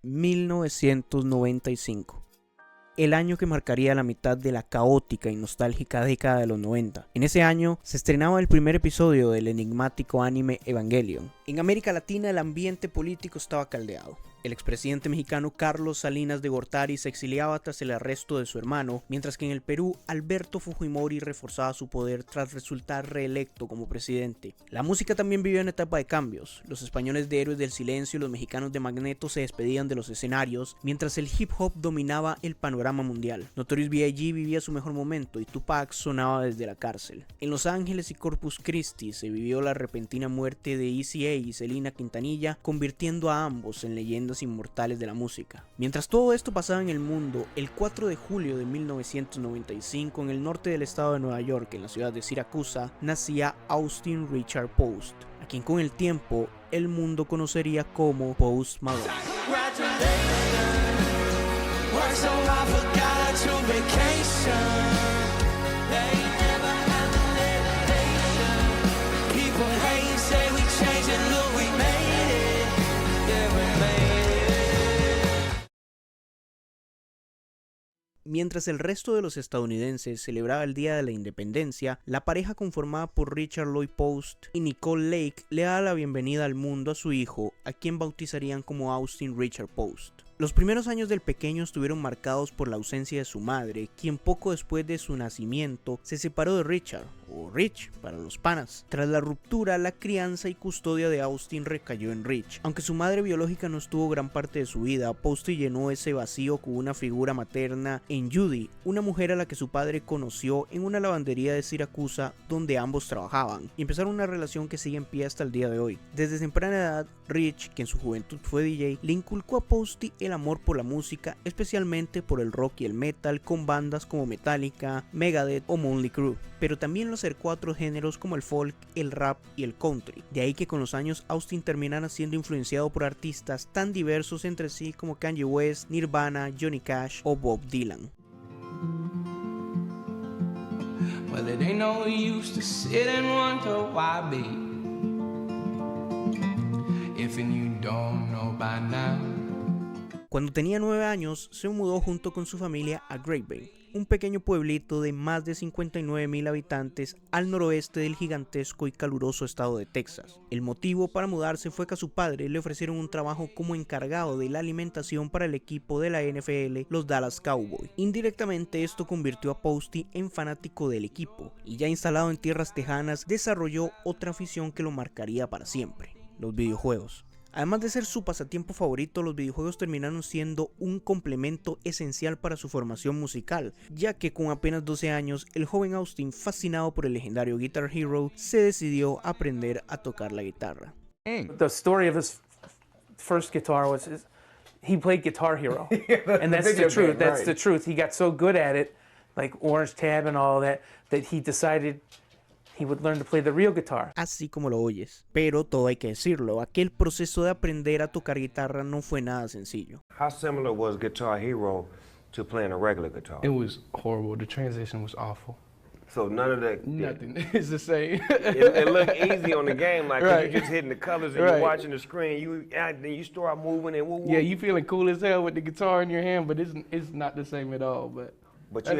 1995. El año que marcaría la mitad de la caótica y nostálgica década de los 90. En ese año se estrenaba el primer episodio del enigmático anime Evangelion. En América Latina el ambiente político estaba caldeado. El expresidente mexicano Carlos Salinas de Gortari se exiliaba tras el arresto de su hermano, mientras que en el Perú Alberto Fujimori reforzaba su poder tras resultar reelecto como presidente. La música también vivió una etapa de cambios. Los españoles de Héroes del Silencio y los mexicanos de Magneto se despedían de los escenarios, mientras el hip hop dominaba el panorama mundial. Notorious B.I.G. vivía su mejor momento y Tupac sonaba desde la cárcel. En Los Ángeles y Corpus Christi se vivió la repentina muerte de Eazy-A y Selena Quintanilla, convirtiendo a ambos en leyendas inmortales de la música. Mientras todo esto pasaba en el mundo, el 4 de julio de 1995 en el norte del estado de Nueva York, en la ciudad de Siracusa, nacía Austin Richard Post, a quien con el tiempo el mundo conocería como Post Malone. Mientras el resto de los estadounidenses celebraba el Día de la Independencia, la pareja conformada por Richard Lloyd Post y Nicole Lake le da la bienvenida al mundo a su hijo, a quien bautizarían como Austin Richard Post. Los primeros años del pequeño estuvieron marcados por la ausencia de su madre, quien poco después de su nacimiento se separó de Richard, o Rich para los panas. Tras la ruptura, la crianza y custodia de Austin recayó en Rich. Aunque su madre biológica no estuvo gran parte de su vida, Posty llenó ese vacío con una figura materna en Judy, una mujer a la que su padre conoció en una lavandería de Siracusa donde ambos trabajaban, y empezaron una relación que sigue en pie hasta el día de hoy. Desde temprana edad, Rich, que en su juventud fue DJ, le inculcó a Posty el amor por la música, especialmente por el rock y el metal, con bandas como Metallica, Megadeth o Mötley Crüe, pero también lo acercó a otros géneros como el folk, el rap y el country. De ahí que con los años Austin terminara siendo influenciado por artistas tan diversos entre sí como Kanye West, Nirvana, Johnny Cash o Bob Dylan. Well, it ain't no use to sit and wonder why be if you don't know by now. Cuando tenía 9 años, se mudó junto con su familia a Great Bay, un pequeño pueblito de más de 59,000 habitantes al noroeste del gigantesco y caluroso estado de Texas. El motivo para mudarse fue que a su padre le ofrecieron un trabajo como encargado de la alimentación para el equipo de la NFL, los Dallas Cowboys. Indirectamente esto convirtió a Posty en fanático del equipo, y ya instalado en tierras tejanas, desarrolló otra afición que lo marcaría para siempre: los videojuegos. Además de ser su pasatiempo favorito, los videojuegos terminaron siendo un complemento esencial para su formación musical, ya que con apenas 12 años, el joven Austin, fascinado por el legendario Guitar Hero, se decidió a aprender a tocar la guitarra. The story of his first guitar was he played Guitar Hero, and that's the truth. That's the truth. He got so good at it, like Orange Tab and all that he decided he would learn to play the real guitar. Así como lo oyes, pero todo hay que decirlo, aquel proceso de aprender a tocar guitarra no fue nada sencillo. How similar was Guitar Hero to playing a regular guitar? It was horrible. The transition was awful. So none of that. Nothing. It's the same. It looked easy on the game, like Right. you're just hitting the colors and you're watching the screen. Then you start moving and woo. Yeah, you feeling cool as hell with the guitar in your hand, but it's not the same at all. But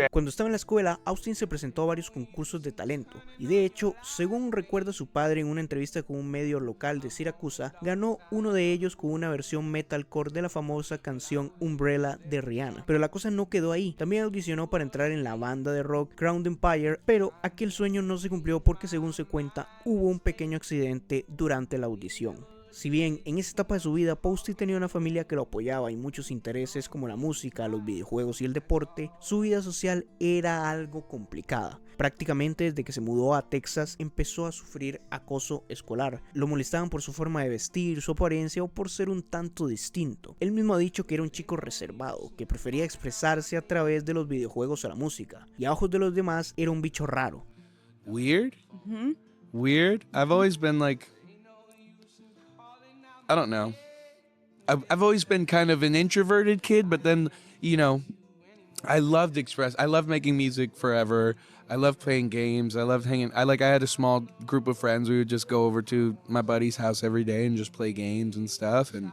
cuando estaba en la escuela, Austin se presentó a varios concursos de talento, y de hecho, según recuerda su padre en una entrevista con un medio local de Siracusa, ganó uno de ellos con una versión metalcore de la famosa canción Umbrella de Rihanna. Pero la cosa no quedó ahí, también audicionó para entrar en la banda de rock Crown Empire, pero aquel sueño no se cumplió porque, según se cuenta, hubo un pequeño accidente durante la audición. Si bien en esa etapa de su vida Posty tenía una familia que lo apoyaba y muchos intereses como la música, los videojuegos y el deporte, su vida social era algo complicada. Prácticamente desde que se mudó a Texas empezó a sufrir acoso escolar. Lo molestaban por su forma de vestir, su apariencia o por ser un tanto distinto. Él mismo ha dicho que era un chico reservado, que prefería expresarse a través de los videojuegos a la música, y a ojos de los demás era un bicho raro. Weird? Weird? I've always been like, I don't know. I've always been kind of an introverted kid, but then, you know, I loved making music forever. I loved playing games. I loved hanging. I had a small group of friends. We would just go over to my buddy's house every day and just play games and stuff. And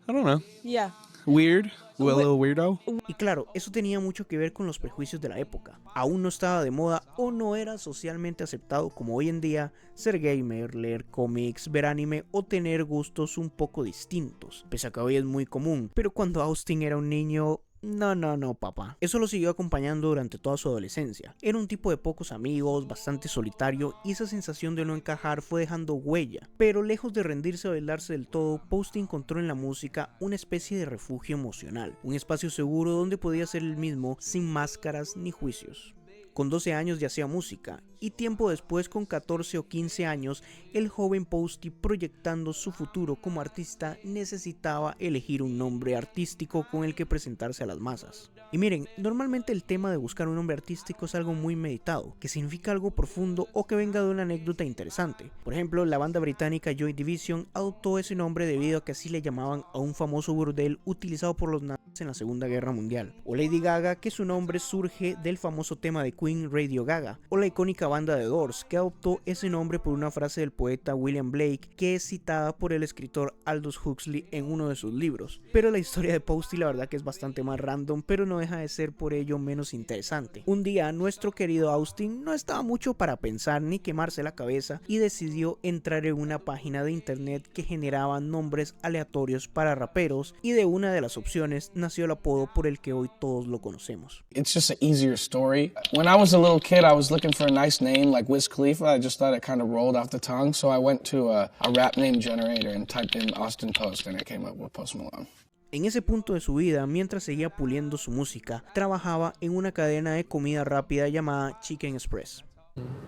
I don't know. Yeah. Weird. A little weirdo. Y claro, eso tenía mucho que ver con los prejuicios de la época. Aún no estaba de moda o no era socialmente aceptado como hoy en día ser gamer, leer cómics, ver anime o tener gustos un poco distintos, pese a que hoy es muy común. Pero cuando Austin era un niño, no, papá. Eso lo siguió acompañando durante toda su adolescencia. Era un tipo de pocos amigos, bastante solitario, y esa sensación de no encajar fue dejando huella. Pero lejos de rendirse o aislarse del todo, Posty encontró en la música una especie de refugio emocional, un espacio seguro donde podía ser el mismo sin máscaras ni juicios. Con 12 años ya hacía música, y tiempo después, con 14 o 15 años, el joven Posty, proyectando su futuro como artista, necesitaba elegir un nombre artístico con el que presentarse a las masas. Y miren, normalmente el tema de buscar un nombre artístico es algo muy meditado, que significa algo profundo o que venga de una anécdota interesante. Por ejemplo, la banda británica Joy Division adoptó ese nombre debido a que así le llamaban a un famoso burdel utilizado por los nazis en la Segunda Guerra Mundial. O Lady Gaga, que su nombre surge del famoso tema de Queen, Radio Gaga. O la icónica banda de Doors, que adoptó ese nombre por una frase del poeta William Blake, que es citada por el escritor Aldous Huxley en uno de sus libros. Pero la historia de Posty la verdad que es bastante más random, pero no deja de ser por ello menos interesante. Un día nuestro querido Austin no estaba mucho para pensar ni quemarse la cabeza y decidió entrar en una página de internet que generaba nombres aleatorios para raperos, y de una de las opciones nació el apodo por el que hoy todos lo conocemos. It's just an easier story. When I was a little kid, I was looking for a nice name like Wiz Khalifa. I just thought it kind of rolled off the tongue, so I went to a rap name generator and typed in Austin Post, and it came up with Post Malone. En ese punto de su vida, mientras seguía puliendo su música, trabajaba en una cadena de comida rápida llamada Chicken Express.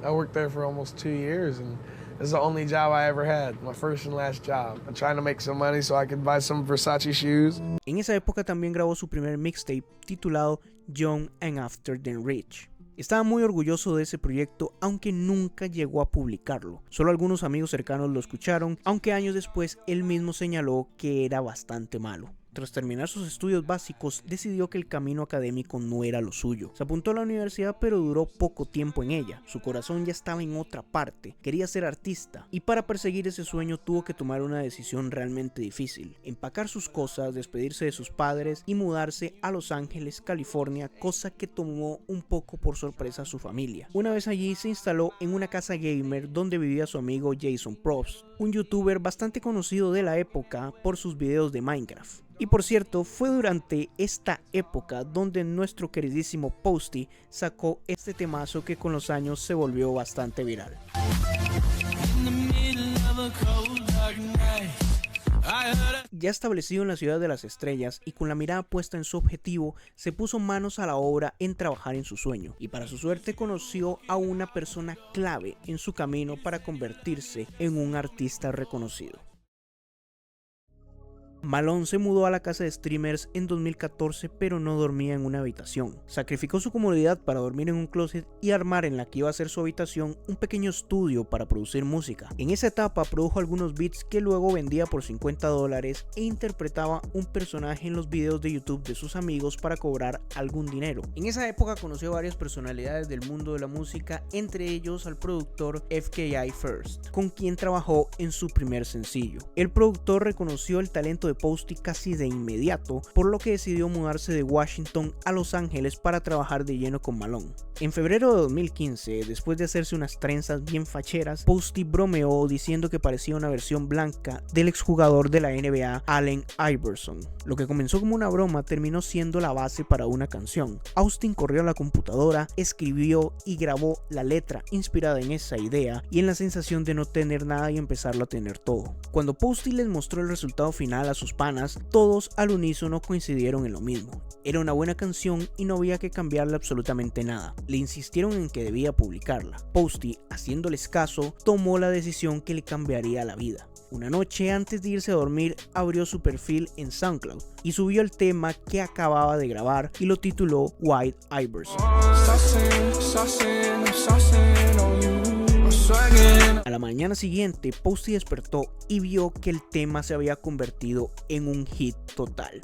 I worked there for almost 2 years, and it's the only job I ever had, my first and last job. I'm trying to make some money so I could buy some Versace shoes. En esa época también grabó su primer mixtape titulado Young and After the Rich. Estaba muy orgulloso de ese proyecto, aunque nunca llegó a publicarlo. Solo algunos amigos cercanos lo escucharon, aunque años después él mismo señaló que era bastante malo. Tras terminar sus estudios básicos, decidió que el camino académico no era lo suyo. Se apuntó a la universidad, pero duró poco tiempo en ella. Su corazón ya estaba en otra parte, quería ser artista, y para perseguir ese sueño tuvo que tomar una decisión realmente difícil: empacar sus cosas, despedirse de sus padres y mudarse a Los Ángeles, California, cosa que tomó un poco por sorpresa a su familia. Una vez allí se instaló en una casa gamer donde vivía su amigo Jason Probst, un youtuber bastante conocido de la época por sus videos de Minecraft. Y por cierto, fue durante esta época donde nuestro queridísimo Posty sacó este temazo que con los años se volvió bastante viral. Ya establecido en la ciudad de las estrellas y con la mirada puesta en su objetivo, se puso manos a la obra en trabajar en su sueño, y para su suerte conoció a una persona clave en su camino para convertirse en un artista reconocido. Malone se mudó a la casa de streamers en 2014, pero no dormía en una habitación. Sacrificó su comodidad para dormir en un closet y armar en la que iba a ser su habitación un pequeño estudio para producir música. En esa etapa produjo algunos beats que luego vendía por $50 e interpretaba un personaje en los videos de YouTube de sus amigos para cobrar algún dinero. En esa época conoció a varias personalidades del mundo de la música, entre ellos al productor FKI First, con quien trabajó en su primer sencillo. El productor reconoció el talento de Posty casi de inmediato, por lo que decidió mudarse de Washington a Los Ángeles para trabajar de lleno con Malone. En febrero de 2015, después de hacerse unas trenzas bien facheras, Posty bromeó diciendo que parecía una versión blanca del exjugador de la NBA Allen Iverson. Lo que comenzó como una broma terminó siendo la base para una canción. Austin corrió a la computadora, escribió y grabó la letra inspirada en esa idea y en la sensación de no tener nada y empezarlo a tener todo. Cuando Posty les mostró el resultado final a sus panas, todos al unísono coincidieron en lo mismo: era una buena canción y no había que cambiarle absolutamente nada. Le insistieron en que debía publicarla. Posty, haciéndoles caso, tomó la decisión que le cambiaría la vida. Una noche antes de irse a dormir, abrió su perfil en SoundCloud y subió el tema que acababa de grabar y lo tituló White Iverson. A la mañana siguiente, Posty despertó y vio que el tema se había convertido en un hit total.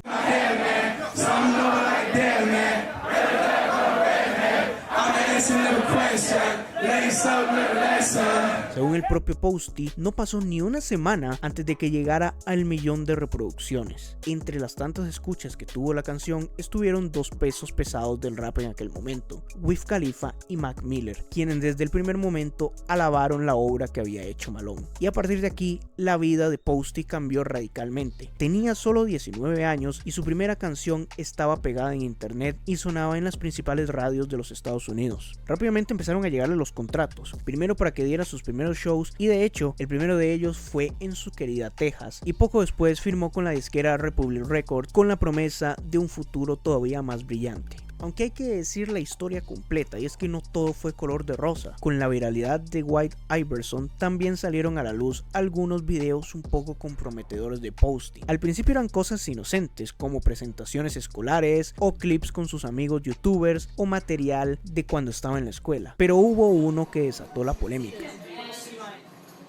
Según el propio Posty, no pasó ni una semana antes de que llegara al 1.000.000 de reproducciones. Entre las tantas escuchas que tuvo la canción estuvieron dos pesos pesados del rap en aquel momento, Wiz Khalifa y Mac Miller, quienes desde el primer momento alabaron la obra que había hecho Malone. Y a partir de aquí, la vida de Posty cambió radicalmente. Tenía solo 19 años y su primera canción estaba pegada en internet y sonaba en las principales radios de los Estados Unidos. Rápidamente empezaron a llegarle los contratos, primero para que diera sus primeros shows, y de hecho el primero de ellos fue en su querida Texas, y poco después firmó con la disquera Republic Records con la promesa de un futuro todavía más brillante. Aunque hay que decir la historia completa, y es que no todo fue color de rosa. Con la viralidad de White Iverson también salieron a la luz algunos videos un poco comprometedores de Posty. Al principio eran cosas inocentes como presentaciones escolares o clips con sus amigos youtubers o material de cuando estaba en la escuela, pero hubo uno que desató la polémica.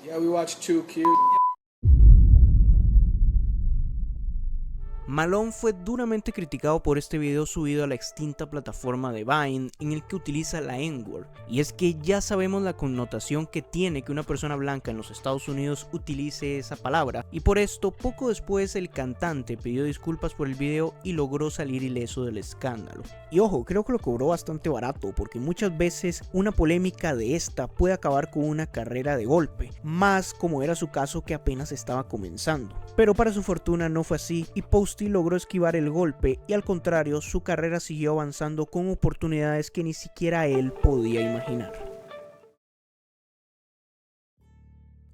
Yeah, we watched Too Cute. Malone fue duramente criticado por este video subido a la extinta plataforma de Vine, en el que utiliza la N-word, y es que ya sabemos la connotación que tiene que una persona blanca en los Estados Unidos utilice esa palabra, y por esto poco después el cantante pidió disculpas por el video y logró salir ileso del escándalo. Y ojo, creo que lo cobró bastante barato, porque muchas veces una polémica de esta puede acabar con una carrera de golpe, más como era su caso que apenas estaba comenzando. Pero para su fortuna no fue así, y Posty logró esquivar el golpe, y al contrario, su carrera siguió avanzando con oportunidades que ni siquiera él podía imaginar.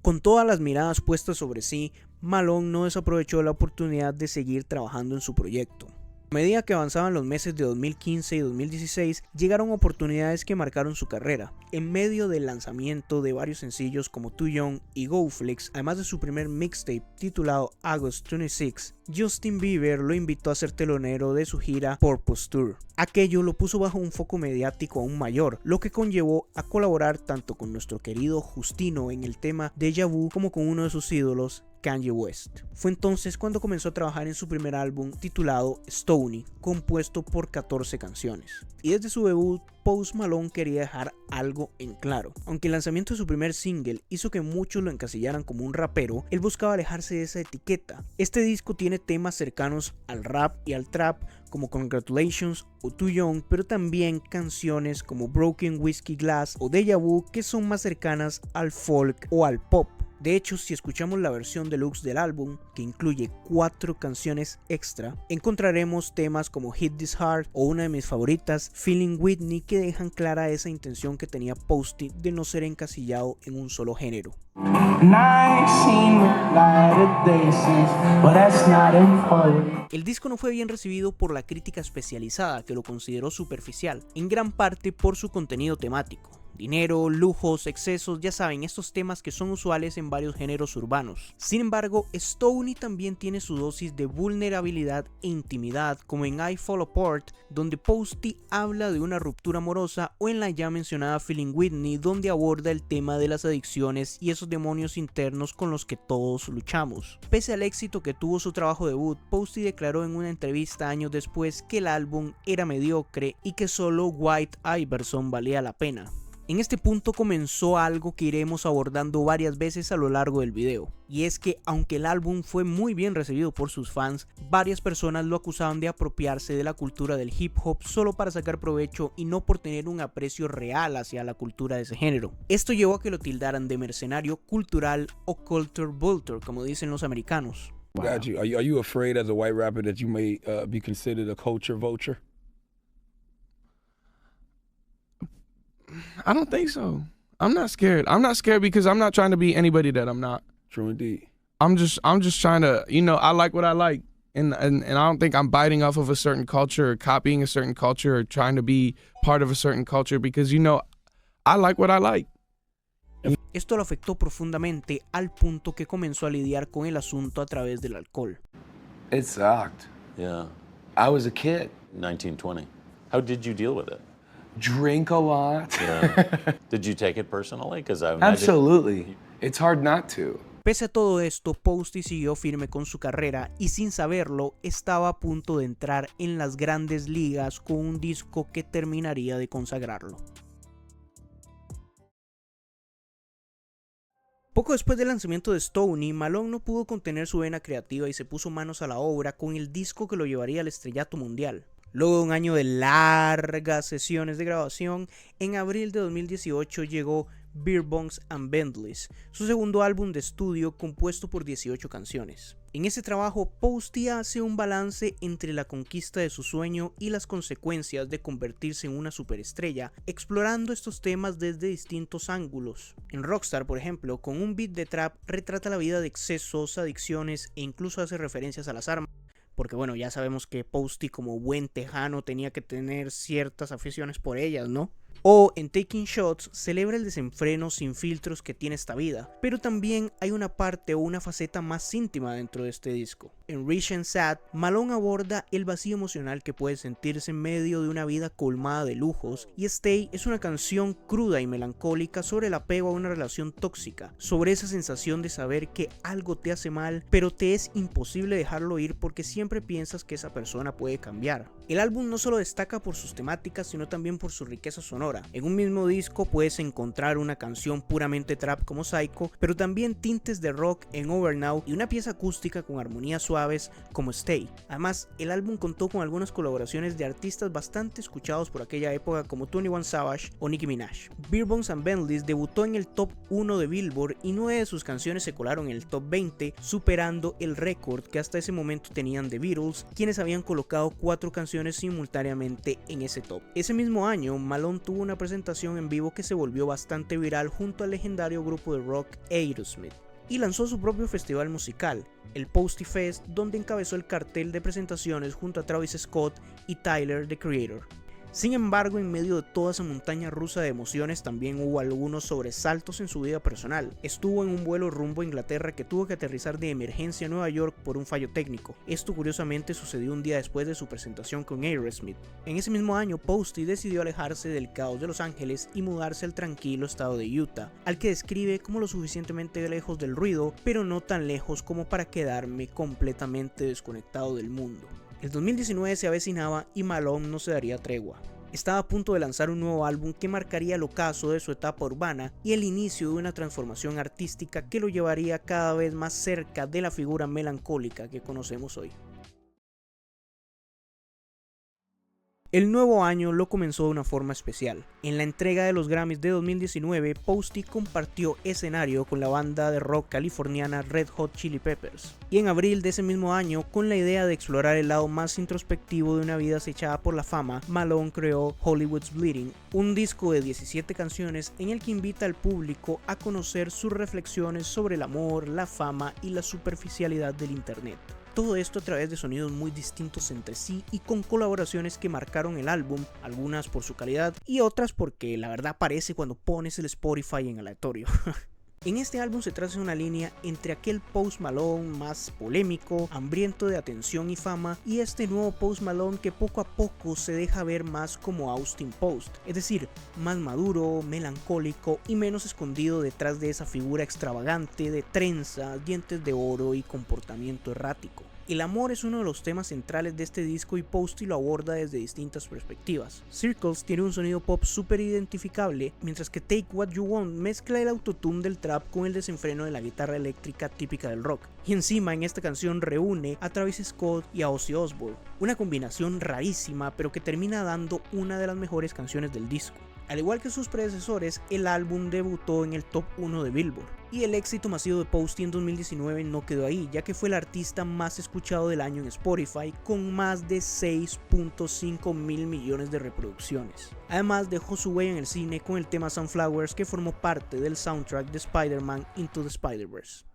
Con todas las miradas puestas sobre sí, Malone no desaprovechó la oportunidad de seguir trabajando en su proyecto. A medida que avanzaban los meses de 2015 y 2016, llegaron oportunidades que marcaron su carrera. En medio del lanzamiento de varios sencillos como Too Young y Go Flex, además de su primer mixtape titulado August 26, Justin Bieber lo invitó a ser telonero de su gira Purpose Tour. Aquello lo puso bajo un foco mediático aún mayor, lo que conllevó a colaborar tanto con nuestro querido Justino en el tema Deja Vu como con uno de sus ídolos, Kanye West. Fue entonces cuando comenzó a trabajar en su primer álbum titulado Stoney, compuesto por 14 canciones. Y desde su debut, Post Malone quería dejar algo en claro. Aunque el lanzamiento de su primer single hizo que muchos lo encasillaran como un rapero, él buscaba alejarse de esa etiqueta. Este disco tiene temas cercanos al rap y al trap, como Congratulations o Too Young, pero también canciones como Broken Whiskey Glass o Deja Vu, que son más cercanas al folk o al pop. De hecho, si escuchamos la versión deluxe del álbum, que incluye 4 canciones extra, encontraremos temas como Hit This Hard o una de mis favoritas, Feeling Whitney, que dejan clara esa intención que tenía Posty de no ser encasillado en un solo género. El disco no fue bien recibido por la crítica especializada, que lo consideró superficial, en gran parte por su contenido temático. Dinero, lujos, excesos, ya saben, estos temas que son usuales en varios géneros urbanos. Sin embargo, Stoney también tiene su dosis de vulnerabilidad e intimidad, como en I Fall Apart, donde Posty habla de una ruptura amorosa, o en la ya mencionada Feeling Whitney, donde aborda el tema de las adicciones y esos demonios internos con los que todos luchamos. Pese al éxito que tuvo su trabajo debut, Posty declaró en una entrevista años después que el álbum era mediocre y que solo White Iverson valía la pena. En este punto comenzó algo que iremos abordando varias veces a lo largo del video, y es que aunque el álbum fue muy bien recibido por sus fans, varias personas lo acusaban de apropiarse de la cultura del hip hop solo para sacar provecho y no por tener un aprecio real hacia la cultura de ese género. Esto llevó a que lo tildaran de mercenario cultural o culture vulture, como dicen los americanos. Wow. Got you. Are you afraid as a white rapper that you may be considered a culture vulture? I don't think so. I'm not scared. I'm not scared because I'm not trying to be anybody that I'm not. True indeed. I'm just trying to, I like what I like. And I don't think I'm biting off of a certain culture or copying a certain culture or trying to be part of a certain culture because, I like what I like. Esto lo afectó profundamente al punto que comenzó a lidiar con el asunto a través del alcohol. It sucked. Yeah. I was a kid. 19, 20. How did you deal with it? Drink a lot. Yeah. Did you take it personally? Absolutely. It's hard not to. Pese a todo esto, Posty siguió firme con su carrera y sin saberlo estaba a punto de entrar en las grandes ligas con un disco que terminaría de consagrarlo. Poco después del lanzamiento de Stoney, Malone no pudo contener su vena creativa y se puso manos a la obra con el disco que lo llevaría al estrellato mundial. Luego de un año de largas sesiones de grabación, en abril de 2018 llegó Beer Bongs and Bentleys, su segundo álbum de estudio compuesto por 18 canciones. En este trabajo, Posty hace un balance entre la conquista de su sueño y las consecuencias de convertirse en una superestrella, explorando estos temas desde distintos ángulos. En Rockstar, por ejemplo, con un beat de trap, retrata la vida de excesos, adicciones e incluso hace referencias a las armas. Porque bueno, ya sabemos que Posty como buen tejano tenía que tener ciertas aficiones por ellas, ¿no? O en Taking Shots celebra el desenfreno sin filtros que tiene esta vida, pero también hay una parte o una faceta más íntima dentro de este disco. En Rich and Sad, Malone aborda el vacío emocional que puede sentirse en medio de una vida colmada de lujos, y Stay es una canción cruda y melancólica sobre el apego a una relación tóxica, sobre esa sensación de saber que algo te hace mal, pero te es imposible dejarlo ir porque siempre piensas que esa persona puede cambiar. El álbum no solo destaca por sus temáticas, sino también por su riqueza sonora. En un mismo disco puedes encontrar una canción puramente trap como Psycho, pero también tintes de rock en Over Now y una pieza acústica con armonías suaves como Stay. Además, el álbum contó con algunas colaboraciones de artistas bastante escuchados por aquella época como 21 Savage o Nicki Minaj. Beer Bongs and Bentleys debutó en el top 1 de Billboard y 9 de sus canciones se colaron en el top 20, superando el récord que hasta ese momento tenían The Beatles, quienes habían colocado 4 canciones simultáneamente en ese top. Ese mismo año, Malone tuvo una presentación en vivo que se volvió bastante viral junto al legendario grupo de rock Aerosmith, y lanzó su propio festival musical, el Posty Fest, donde encabezó el cartel de presentaciones junto a Travis Scott y Tyler, the Creator. Sin embargo, en medio de toda esa montaña rusa de emociones también hubo algunos sobresaltos en su vida personal. Estuvo en un vuelo rumbo a Inglaterra que tuvo que aterrizar de emergencia en Nueva York por un fallo técnico. Esto curiosamente sucedió un día después de su presentación con Aerosmith. En ese mismo año, Posty decidió alejarse del caos de Los Ángeles y mudarse al tranquilo estado de Utah, al que describe como lo suficientemente lejos del ruido, pero no tan lejos como para quedarme completamente desconectado del mundo. El 2019 se avecinaba y Malone no se daría tregua. Estaba a punto de lanzar un nuevo álbum que marcaría el ocaso de su etapa urbana y el inicio de una transformación artística que lo llevaría cada vez más cerca de la figura melancólica que conocemos hoy. El nuevo año lo comenzó de una forma especial. En la entrega de los Grammys de 2019, Posty compartió escenario con la banda de rock californiana Red Hot Chili Peppers. Y en abril de ese mismo año, con la idea de explorar el lado más introspectivo de una vida acechada por la fama, Malone creó Hollywood's Bleeding, un disco de 17 canciones en el que invita al público a conocer sus reflexiones sobre el amor, la fama y la superficialidad del internet. Todo esto a través de sonidos muy distintos entre sí y con colaboraciones que marcaron el álbum, algunas por su calidad y otras porque la verdad aparece cuando pones el Spotify en aleatorio. En este álbum se traza una línea entre aquel Post Malone más polémico, hambriento de atención y fama, y este nuevo Post Malone que poco a poco se deja ver más como Austin Post, es decir, más maduro, melancólico y menos escondido detrás de esa figura extravagante de trenzas, dientes de oro y comportamiento errático. El amor es uno de los temas centrales de este disco y Posty lo aborda desde distintas perspectivas. Circles tiene un sonido pop súper identificable, mientras que Take What You Want mezcla el autotune del trap con el desenfreno de la guitarra eléctrica típica del rock. Y encima en esta canción reúne a Travis Scott y a Ozzy Osbourne, una combinación rarísima pero que termina dando una de las mejores canciones del disco. Al igual que sus predecesores, el álbum debutó en el top 1 de Billboard. Y el éxito masivo de Posty en 2019 no quedó ahí, ya que fue el artista más escuchado del año en Spotify, con más de 6.5 mil millones de reproducciones. Además dejó su huella en el cine con el tema Sunflowers, que formó parte del soundtrack de Spider-Man Into the Spider-Verse.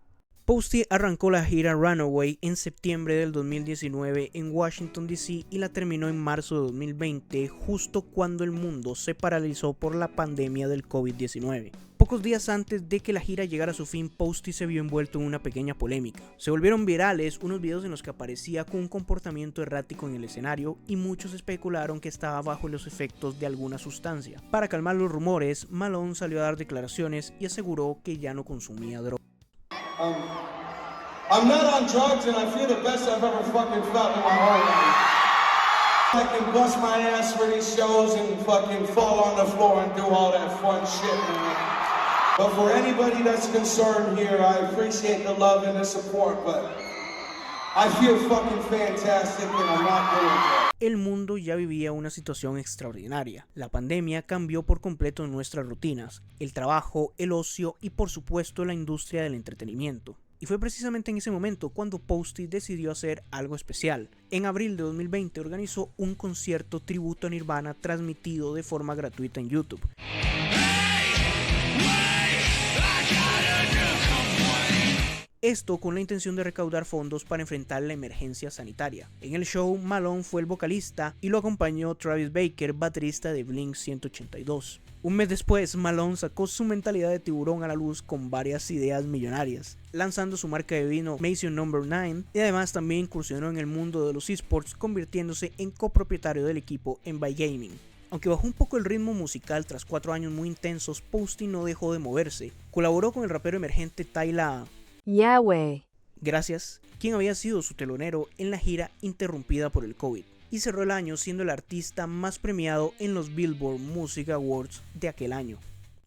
Posty arrancó la gira Runaway en septiembre del 2019 en Washington DC y la terminó en marzo de 2020, justo cuando el mundo se paralizó por la pandemia del COVID-19. Pocos días antes de que la gira llegara a su fin, Posty se vio envuelto en una pequeña polémica. Se volvieron virales unos videos en los que aparecía con un comportamiento errático en el escenario y muchos especularon que estaba bajo los efectos de alguna sustancia. Para calmar los rumores, Malone salió a dar declaraciones y aseguró que ya no consumía drogas. I'm not on drugs and I feel the best I've ever fucking felt in my whole life. I can bust my ass for these shows and fucking fall on the floor and do all that fun shit, man. But for anybody that's concerned here, I appreciate the love and the support, but I feel fucking fantastic and I'm not doing it. El mundo ya vivía una situación extraordinaria. La pandemia cambió por completo nuestras rutinas, el trabajo, el ocio y por supuesto la industria del entretenimiento. Y fue precisamente en ese momento cuando Posty decidió hacer algo especial. En abril de 2020 organizó un concierto tributo a Nirvana transmitido de forma gratuita en YouTube. Esto con la intención de recaudar fondos para enfrentar la emergencia sanitaria. En el show, Malone fue el vocalista y lo acompañó Travis Baker, baterista de Blink-182. Un mes después, Malone sacó su mentalidad de tiburón a la luz con varias ideas millonarias, lanzando su marca de vino Mason No. 9 y además también incursionó en el mundo de los esports, convirtiéndose en copropietario del equipo Envy Gaming. Aunque bajó un poco el ritmo musical tras 4 años muy intensos, Posty no dejó de moverse. Colaboró con el rapero emergente Tyla Yahweh, Gracias, quien había sido su telonero en la gira interrumpida por el COVID, y cerró el año siendo el artista más premiado en los Billboard Music Awards de aquel año.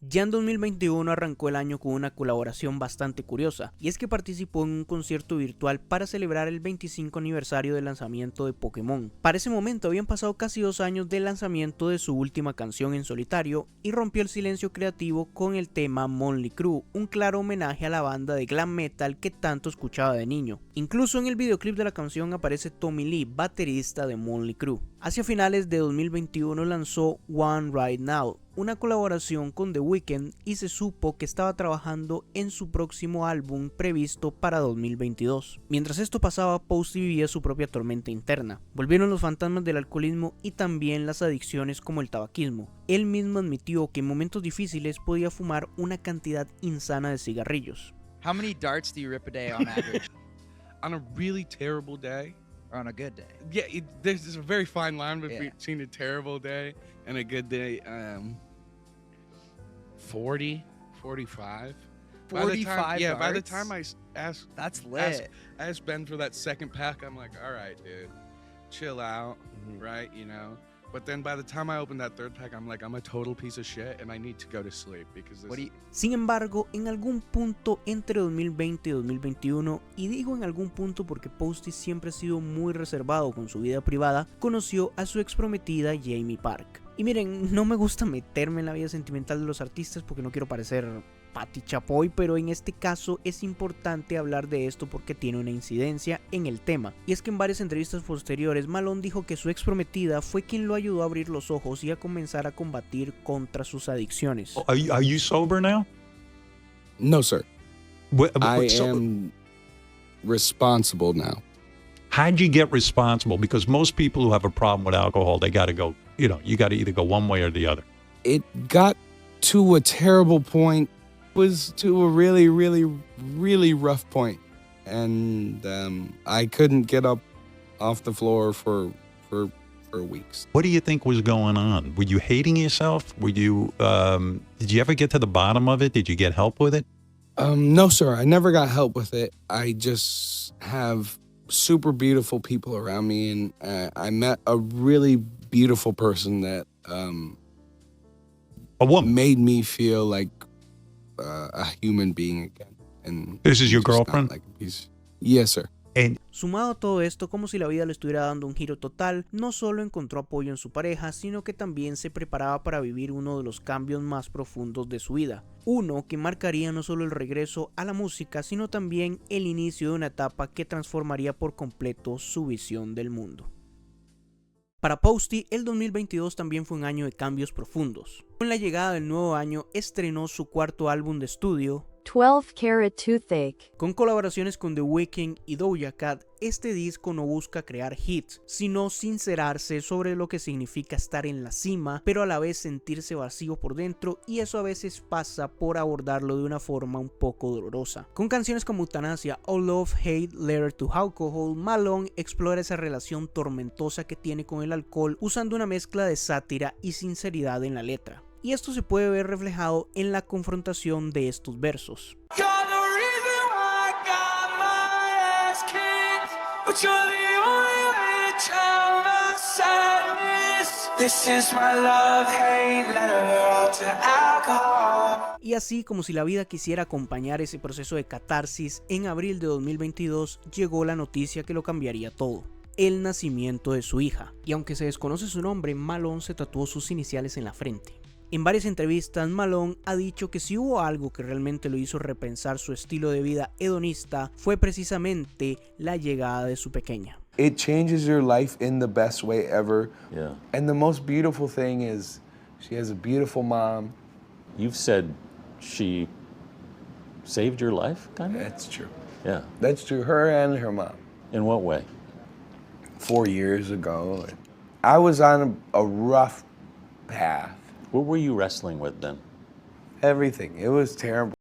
Ya en 2021 arrancó el año con una colaboración bastante curiosa, y es que participó en un concierto virtual para celebrar el 25 aniversario del lanzamiento de Pokémon. Para ese momento habían pasado casi 2 años del lanzamiento de su última canción en solitario, y rompió el silencio creativo con el tema Mötley Crüe, un claro homenaje a la banda de glam metal que tanto escuchaba de niño. Incluso en el videoclip de la canción aparece Tommy Lee, baterista de Mötley Crüe. Hacia finales de 2021 lanzó One Right Now, una colaboración con The Weeknd, y se supo que estaba trabajando en su próximo álbum previsto para 2022. Mientras esto pasaba, Posty vivía su propia tormenta interna. Volvieron los fantasmas del alcoholismo y también las adicciones como el tabaquismo. Él mismo admitió que en momentos difíciles podía fumar una cantidad insana de cigarrillos. How many darts do you rip a day on average? On a really terrible day. Or on a good day? Yeah, there's a very fine line between a terrible day and a good day. 40, 45. 45 Yeah, by the darts? time I ask, That's lit. ask Ben for that second pack, I'm like, all right, dude, chill out, right? You know. But then by the time I open that third pack, I'm like, I'm a total piece of shit and I need to go to sleep because this. Sin embargo, en algún punto entre 2020 y 2021, y digo en algún punto porque Posty siempre ha sido muy reservado con su vida privada, conoció a su ex prometida Jamie Park. Y miren, no me gusta meterme en la vida sentimental de los artistas porque no quiero parecer Patti Chapoy, pero en este caso es importante hablar de esto porque tiene una incidencia en el tema. Y es que en varias entrevistas posteriores, Malone dijo que su ex prometida fue quien lo ayudó a abrir los ojos y a comenzar a combatir contra sus adicciones. Are you sober now? No, sir. I So, am responsible now. how'd you get responsible? Because most people who have a problem with alcohol, they got to go, you got to either go one way or the other. It got to a terrible point. Was to a really, really, really rough point. And I couldn't get up off the floor for weeks. What do you think was going on? Were you hating yourself? Did you ever get to the bottom of it? Did you get help with it? No, sir. I never got help with it. I just have super beautiful people around me, and I met a really beautiful person that a woman made me feel like a human being again. And this is your just not girlfriend? like a piece. Yes, sir. Sumado a todo esto, como si la vida le estuviera dando un giro total, no solo encontró apoyo en su pareja, sino que también se preparaba para vivir uno de los cambios más profundos de su vida. Uno que marcaría no solo el regreso a la música, sino también el inicio de una etapa que transformaría por completo su visión del mundo. Para Posty, el 2022 también fue un año de cambios profundos. Con la llegada del nuevo año, estrenó su cuarto álbum de estudio, 12 Carat Toothache. Con colaboraciones con The Weeknd y Doja Cat. Este disco no busca crear hits, sino sincerarse sobre lo que significa estar en la cima, pero a la vez sentirse vacío por dentro, y eso a veces pasa por abordarlo de una forma un poco dolorosa. Con canciones como Eutanasia o Love Hate Letter to Alcohol, Malone explora esa relación tormentosa que tiene con el alcohol, usando una mezcla de sátira y sinceridad en la letra. Y esto se puede ver reflejado en la confrontación de estos versos. This is my love-hate letter out to alcohol. Y así como si la vida quisiera acompañar ese proceso de catarsis, en abril de 2022 llegó la noticia que lo cambiaría todo: el nacimiento de su hija. Y aunque se desconoce su nombre, Malone se tatuó sus iniciales en la frente. En varias entrevistas, Malone ha dicho que si hubo algo que realmente lo hizo repensar su estilo de vida hedonista, fue precisamente la llegada de su pequeña. It changes your life in the best way ever. Yeah. And the most beautiful thing is she has a beautiful mom. You've said she saved your life, kind of? That's true. Yeah. That's true. Her and her mom. In what way? 4 years ago, I was on a rough path. What were you wrestling with then? Everything. It was terrible.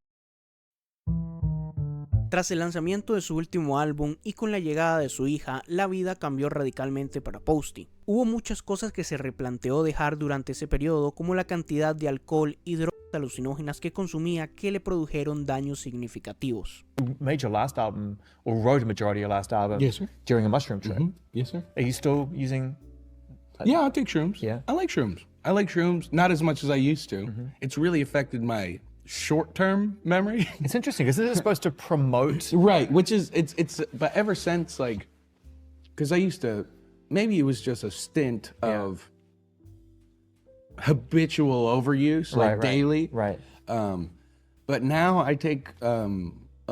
Tras el lanzamiento de su último álbum y con la llegada de su hija, la vida cambió radicalmente para Posty. Hubo muchas cosas que se replanteó dejar durante ese periodo, como la cantidad de alcohol y drogas alucinógenas que consumía, que le produjeron daños significativos. Made your last album, or wrote a majority of your last album, Yes, sir. during a mushroom trip. Yes, sir. Are you still using? Yeah, I take shrooms. Yeah. I like shrooms. I like shrooms, not as much as I used to. It's really affected my short-term memory. It's interesting because it's supposed to promote. Right, which is, it's but ever since, like, because I used to, maybe it was just a stint of habitual overuse, like daily. Right. But now I take a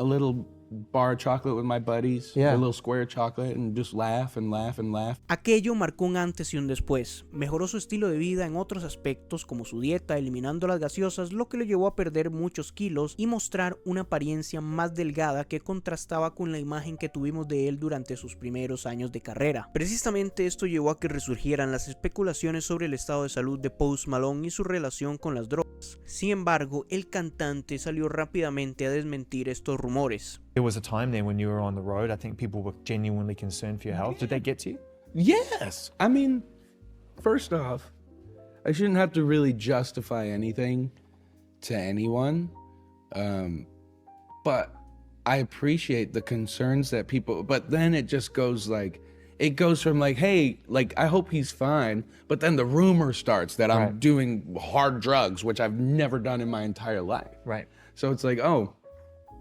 little bar of chocolate with my buddies, a little square of chocolate, and just laugh and laugh and laugh. Aquello marcó un antes y un después. Mejoró su estilo de vida en otros aspectos, como su dieta, eliminando las gaseosas, lo que le llevó a perder muchos kilos y mostrar una apariencia más delgada que contrastaba con la imagen que tuvimos de él durante sus primeros años de carrera. Precisamente esto llevó a que resurgieran las especulaciones sobre el estado de salud de Post Malone y su relación con las drogas. Sin embargo, el cantante salió rápidamente a desmentir estos rumores. There was a time then when you were on the road. I think people were genuinely concerned for your health. Did they get to you? Yes. I mean, first off, I shouldn't have to really justify anything to anyone. But I appreciate the concerns that people, but then it just goes like, it goes from like, hey, like, I hope he's fine. But then the rumor starts that I'm doing hard drugs, which I've never done in my entire life. Right. So it's like, oh,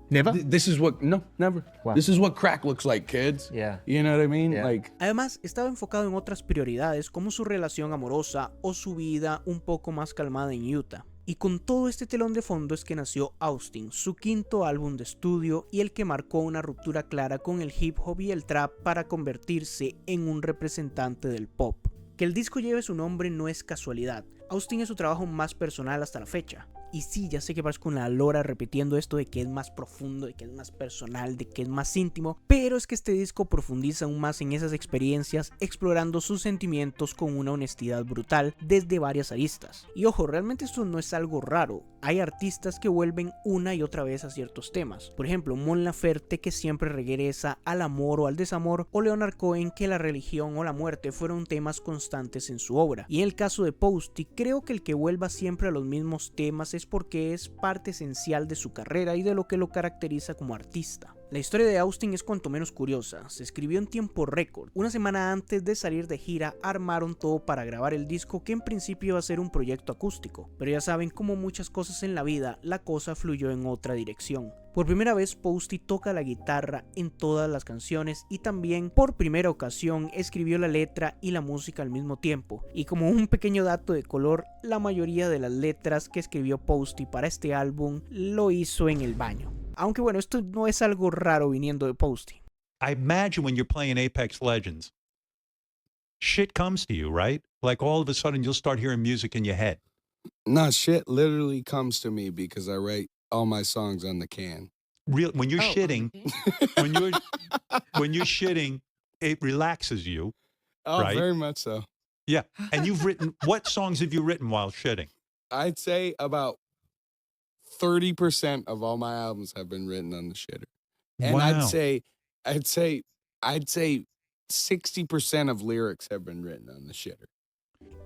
never? This is what, no, never. Wow. This is what crack looks like, kids. Yeah. You know what I mean? Yeah. Like, Además, estaba enfocado en otras prioridades como su relación amorosa o su vida un poco más calmada en Utah. Y con todo este telón de fondo es que nació Austin, su quinto álbum de estudio y el que marcó una ruptura clara con el hip hop y el trap para convertirse en un representante del pop. Que el disco lleve su nombre no es casualidad. Austin es su trabajo más personal hasta la fecha. Y sí, ya sé que parezco una lora repitiendo esto de que es más profundo, de que es más personal, de que es más íntimo, pero es que este disco profundiza aún más en esas experiencias, explorando sus sentimientos con una honestidad brutal desde varias aristas. Y ojo, realmente esto no es algo raro. Hay artistas que vuelven una y otra vez a ciertos temas. Por ejemplo, Mon Laferte, que siempre regresa al amor o al desamor, o Leonard Cohen, que la religión o la muerte fueron temas constantes en su obra. Y en el caso de Posty, creo que el que vuelva siempre a los mismos temas es porque es parte esencial de su carrera y de lo que lo caracteriza como artista. La historia de Austin es cuanto menos curiosa. Se escribió en tiempo récord. Una semana antes de salir de gira, armaron todo para grabar el disco, que en principio iba a ser un proyecto acústico. Pero ya saben, como muchas cosas en la vida, la cosa fluyó en otra dirección. Por primera vez, Posty toca la guitarra en todas las canciones y también, por primera ocasión, escribió la letra y la música al mismo tiempo. Y como un pequeño dato de color, la mayoría de las letras que escribió Posty para este álbum lo hizo en el baño. Aunque bueno, esto no es algo raro viniendo de Posty. I imagine when you're playing Apex Legends, shit comes to you, right? Like all of a sudden you'll start hearing music in your head. nah, shit literally comes to me because I write all my songs on the can. Real when you're shitting, when you're shitting, it relaxes you. Oh, right? very much so. Yeah. And you've written what songs have you written while shitting? I'd say about 30% of all my albums have been written on the shitter. And Wow. I'd say 60% of lyrics have been written on the shitter.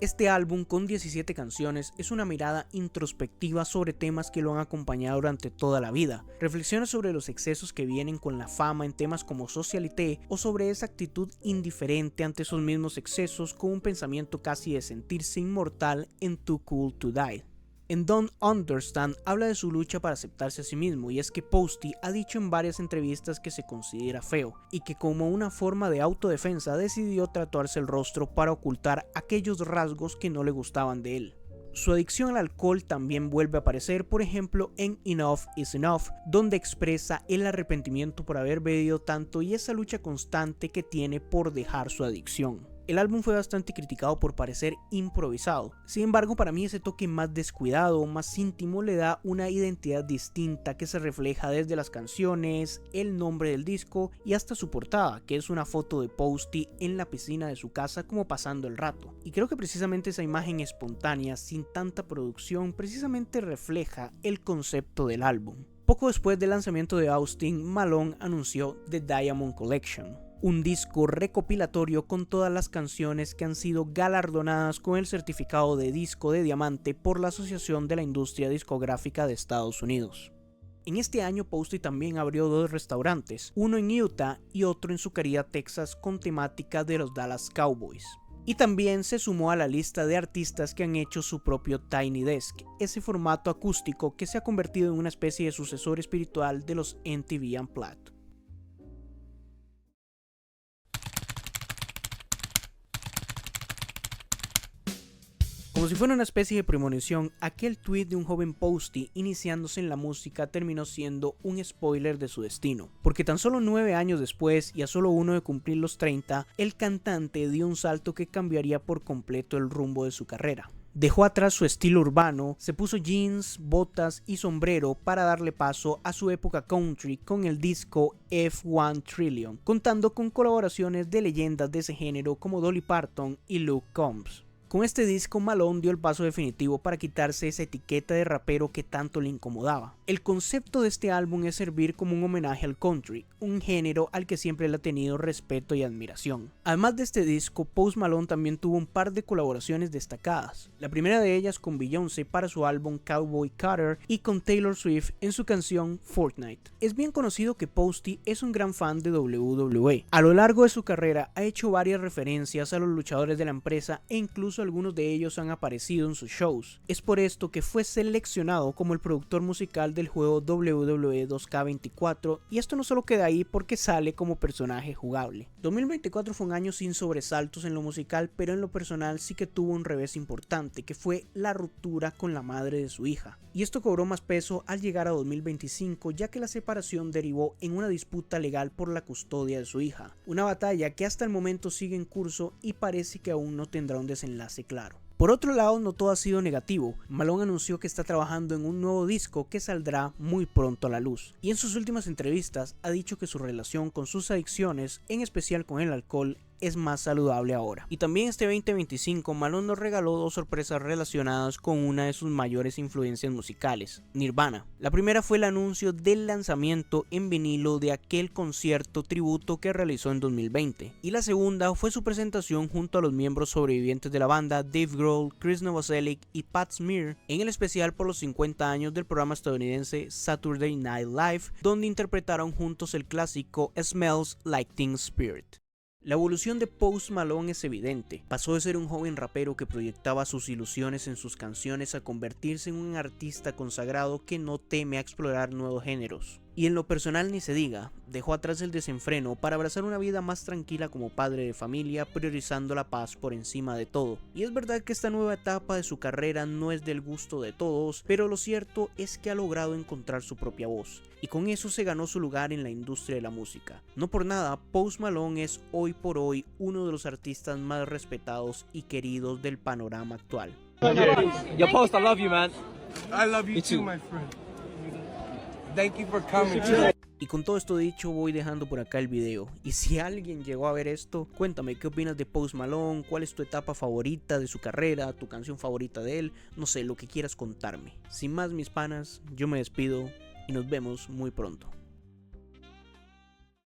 Este álbum, con 17 canciones, es una mirada introspectiva sobre temas que lo han acompañado durante toda la vida. Reflexiona sobre los excesos que vienen con la fama en temas como Socialité o sobre esa actitud indiferente ante esos mismos excesos, con un pensamiento casi de sentirse inmortal en Too Cool to Die. En Don't Understand habla de su lucha para aceptarse a sí mismo, y es que Posty ha dicho en varias entrevistas que se considera feo y que como una forma de autodefensa decidió tatuarse el rostro para ocultar aquellos rasgos que no le gustaban de él. Su adicción al alcohol también vuelve a aparecer, por ejemplo en Enough is Enough, donde expresa el arrepentimiento por haber bebido tanto y esa lucha constante que tiene por dejar su adicción. El álbum fue bastante criticado por parecer improvisado, sin embargo para mí ese toque más descuidado, más íntimo le da una identidad distinta que se refleja desde las canciones, el nombre del disco y hasta su portada, que es una foto de Posty en la piscina de su casa como pasando el rato. Y creo que precisamente esa imagen espontánea, sin tanta producción, precisamente refleja el concepto del álbum. Poco después del lanzamiento de Austin, Malone anunció The Diamond Collection, un disco recopilatorio con todas las canciones que han sido galardonadas con el certificado de disco de diamante por la Asociación de la Industria Discográfica de Estados Unidos. En este año Posty también abrió 2 restaurantes, uno en Utah y otro en su querida Texas con temática de los Dallas Cowboys. Y también se sumó a la lista de artistas que han hecho su propio Tiny Desk, ese formato acústico que se ha convertido en una especie de sucesor espiritual de los MTV Unplugged. Como si fuera una especie de premonición, aquel tweet de un joven Posty iniciándose en la música terminó siendo un spoiler de su destino, porque tan solo 9 años después y a solo uno de cumplir los 30, el cantante dio un salto que cambiaría por completo el rumbo de su carrera. Dejó atrás su estilo urbano, se puso jeans, botas y sombrero para darle paso a su época country con el disco F1 Trillion, contando con colaboraciones de leyendas de ese género como Dolly Parton y Luke Combs. Con este disco Malone dio el paso definitivo para quitarse esa etiqueta de rapero que tanto le incomodaba. El concepto de este álbum es servir como un homenaje al country, un género al que siempre le ha tenido respeto y admiración. Además de este disco, Post Malone también tuvo un par de colaboraciones destacadas. La primera de ellas con Beyoncé para su álbum Cowboy Carter y con Taylor Swift en su canción Fortnite. Es bien conocido que Posty es un gran fan de WWE. A lo largo de su carrera ha hecho varias referencias a los luchadores de la empresa e incluso algunos de ellos han aparecido en sus shows. Es por esto que fue seleccionado como el productor musical del juego WWE 2K24, y esto no solo queda ahí porque sale como personaje jugable. 2024 fue un año sin sobresaltos en lo musical, pero en lo personal sí que tuvo un revés importante, que fue la ruptura con la madre de su hija. Y esto cobró más peso al llegar a 2025, ya que la separación derivó en una disputa legal por la custodia de su hija, una batalla que hasta el momento sigue en curso y parece que aún no tendrá un desenlace claro. Por otro lado, no todo ha sido negativo. Malone anunció que está trabajando en un nuevo disco que saldrá muy pronto a la luz, y en sus últimas entrevistas ha dicho que su relación con sus adicciones, en especial con el alcohol, es más saludable ahora. Y también este 2025 Malone nos regaló 2 sorpresas relacionadas con una de sus mayores influencias musicales, Nirvana. La primera fue el anuncio del lanzamiento en vinilo de aquel concierto tributo que realizó en 2020, y la segunda fue su presentación junto a los miembros sobrevivientes de la banda, Dave Grohl, Chris Novoselic y Pat Smear, en el especial por los 50 años del programa estadounidense Saturday Night Live, donde interpretaron juntos el clásico Smells Like Teen Spirit. La evolución de Post Malone es evidente. Pasó de ser un joven rapero que proyectaba sus ilusiones en sus canciones a convertirse en un artista consagrado que no teme a explorar nuevos géneros. Y en lo personal ni se diga, dejó atrás el desenfreno para abrazar una vida más tranquila como padre de familia, priorizando la paz por encima de todo. Y es verdad que esta nueva etapa de su carrera no es del gusto de todos, pero lo cierto es que ha logrado encontrar su propia voz, y con eso se ganó su lugar en la industria de la música. No por nada, Post Malone es hoy por hoy uno de los artistas más respetados y queridos del panorama actual. Yo, Post, I love you, man. I love you too, my friend. Thank you for coming. Y con todo esto dicho, voy dejando por acá el video. Y si alguien llegó a ver esto, cuéntame qué opinas de Post Malone, cuál es tu etapa favorita de su carrera, tu canción favorita de él, no sé, lo que quieras contarme. Sin más mis panas, yo me despido y nos vemos muy pronto.